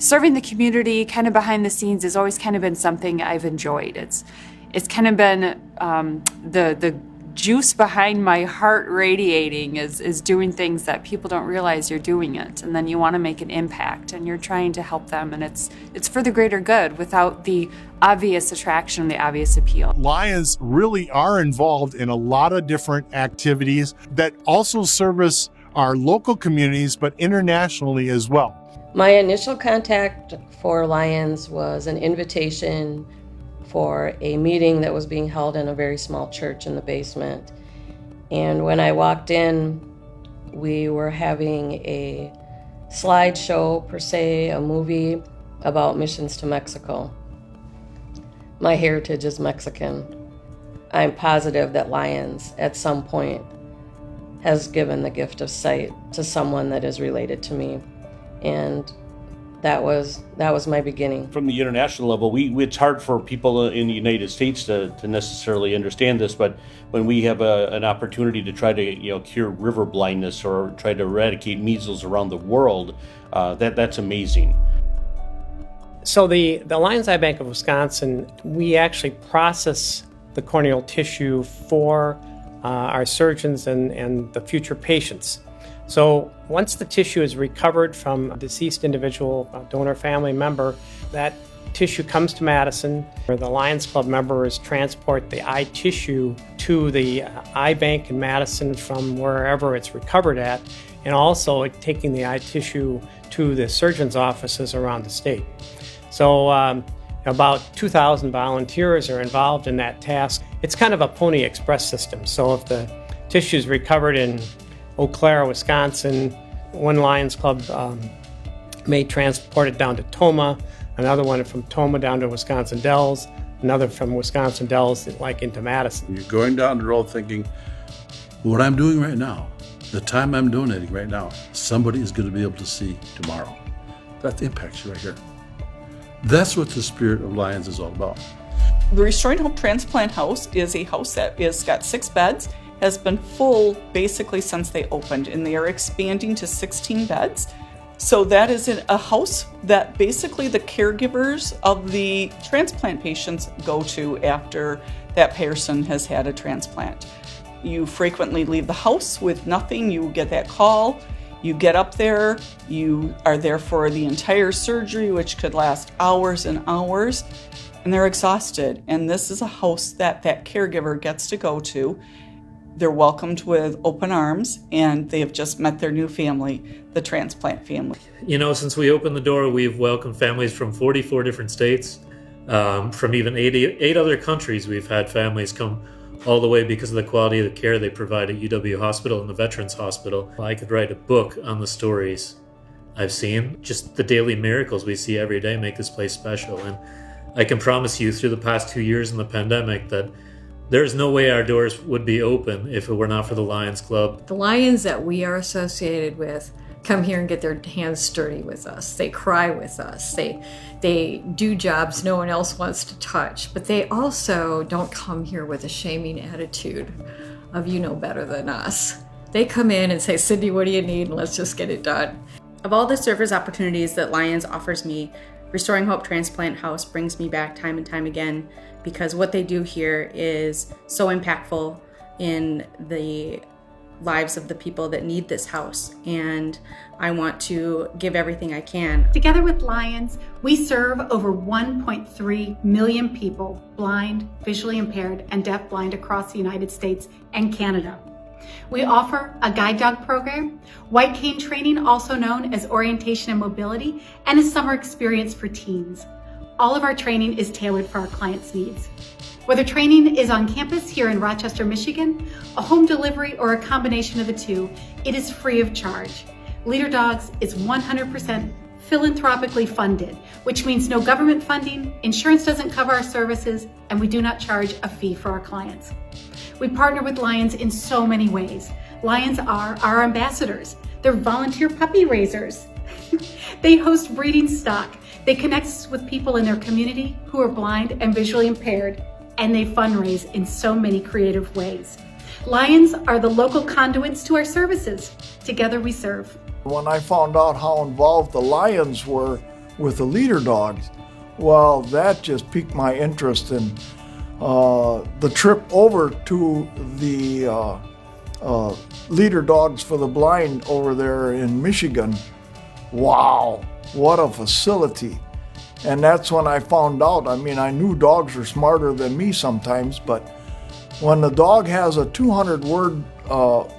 serving the community kind of behind the scenes has always kind of been something I've enjoyed. It's kind of been the juice behind my heart radiating is doing things that people don't realize you're doing it, and then you want to make an impact and you're trying to help them, and it's for the greater good without the obvious attraction, the obvious appeal. Lions really are involved in a lot of different activities that also service our local communities but internationally as well. My initial contact for Lions was an invitation for a meeting that was being held in a very small church in the basement. And when I walked in, we were having a slideshow, per se, a movie about missions to Mexico. My heritage is Mexican. I'm positive that Lions, at some point, has given the gift of sight to someone that is related to me. And that was my beginning. From the international level, it's hard for people in the United States to necessarily understand this, but when we have an opportunity to try to cure river blindness or try to eradicate measles around the world, that's amazing. So the Lions Eye Bank of Wisconsin, we actually process the corneal tissue for our surgeons and the future patients. So once the tissue is recovered from a deceased individual, a donor family member, that tissue comes to Madison, where the Lions Club members transport the eye tissue to the eye bank in Madison from wherever it's recovered at, and also taking the eye tissue to the surgeon's offices around the state. So about 2,000 volunteers are involved in that task. It's kind of a Pony Express system. So if the tissue is recovered in Eau Claire, Wisconsin, one Lions Club may transport it down to Tomah, another one from Tomah down to Wisconsin Dells, another from Wisconsin Dells like into Madison. You're going down the road thinking, what I'm doing right now, the time I'm donating right now, somebody is going to be able to see tomorrow. That impacts you right here. That's what the spirit of Lions is all about. The Restoring Hope Transplant House is a house that has got 6 beds, has been full basically since they opened, and they are expanding to 16 beds. So that is a house that basically the caregivers of the transplant patients go to after that person has had a transplant. You frequently leave the house with nothing. You get that call, you get up there, you are there for the entire surgery, which could last hours and hours, and they're exhausted. And this is a house that caregiver gets to go to. They're welcomed with open arms, and they have just met their new family, the transplant family. Since we opened the door, we've welcomed families from 44 different states, from even 8 other countries. We've had families come all the way because of the quality of the care they provide at UW Hospital and the Veterans Hospital. I could write a book on the stories I've seen. Just the daily miracles we see every day make this place special. And I can promise you through the past 2 years in the pandemic that there's no way our doors would be open if it were not for the Lions Club. The Lions that we are associated with come here and get their hands dirty with us. They cry with us. They do jobs no one else wants to touch. But they also don't come here with a shaming attitude of you know better than us. They come in and say, Cindy, what do you need? And let's just get it done. Of all the service opportunities that Lions offers me, Restoring Hope Transplant House brings me back time and time again, because what they do here is so impactful in the lives of the people that need this house, and I want to give everything I can. Together with Lions, we serve over 1.3 million people, blind, visually impaired, and deafblind across the United States and Canada. We offer a guide dog program, white cane training, also known as orientation and mobility, and a summer experience for teens. All of our training is tailored for our clients' needs. Whether training is on campus here in Rochester, Michigan, a home delivery, or a combination of the two, it is free of charge. Leader Dogs is 100% philanthropically funded, which means no government funding, insurance doesn't cover our services, and we do not charge a fee for our clients. We partner with Lions in so many ways. Lions are our ambassadors. They're volunteer puppy raisers. They host breeding stock. They connect us with people in their community who are blind and visually impaired, and they fundraise in so many creative ways. Lions are the local conduits to our services. Together we serve. When I found out how involved the Lions were with the leader dogs. Well, that just piqued my interest in the trip over to the leader dogs for the blind over there in Michigan. Wow, what a facility. And that's when I found out. I mean, I knew dogs are smarter than me sometimes, but when the dog has a 200-word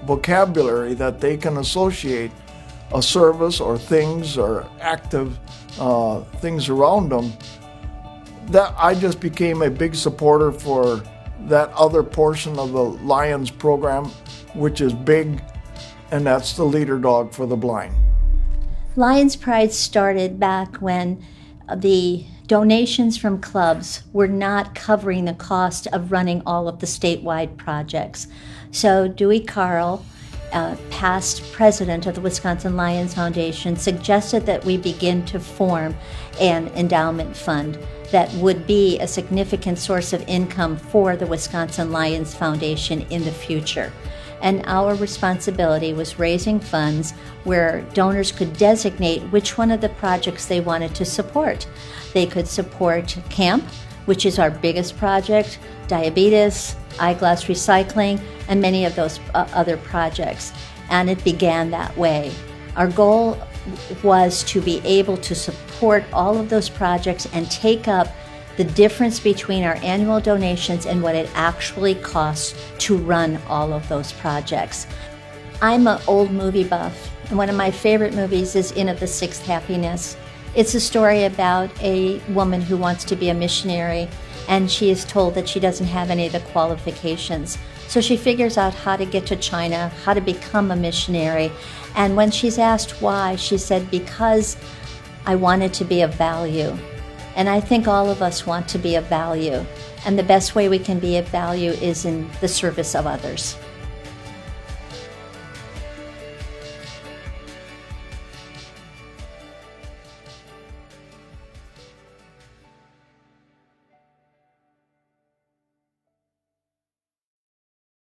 vocabulary that they can associate a service or things or active things around them, that I just became a big supporter for that other portion of the Lions program, which is big, and that's the leader dog for the blind. Lions Pride started back when the donations from clubs were not covering the cost of running all of the statewide projects. So Dewey Carl, past president of the Wisconsin Lions Foundation, suggested that we begin to form an endowment fund that would be a significant source of income for the Wisconsin Lions Foundation in the future. And our responsibility was raising funds where donors could designate which one of the projects they wanted to support. They could support CAMP, which is our biggest project, diabetes, eyeglass recycling, and many of those other projects. And it began that way. Our goal was to be able to support all of those projects and take up the difference between our annual donations and what it actually costs to run all of those projects. I'm an old movie buff, and one of my favorite movies is Inn of the Sixth Happiness. It's a story about a woman who wants to be a missionary, and she is told that she doesn't have any of the qualifications. So she figures out how to get to China, how to become a missionary, and when she's asked why, she said, because I wanted to be of value. And I think all of us want to be of value. And the best way we can be of value is in the service of others.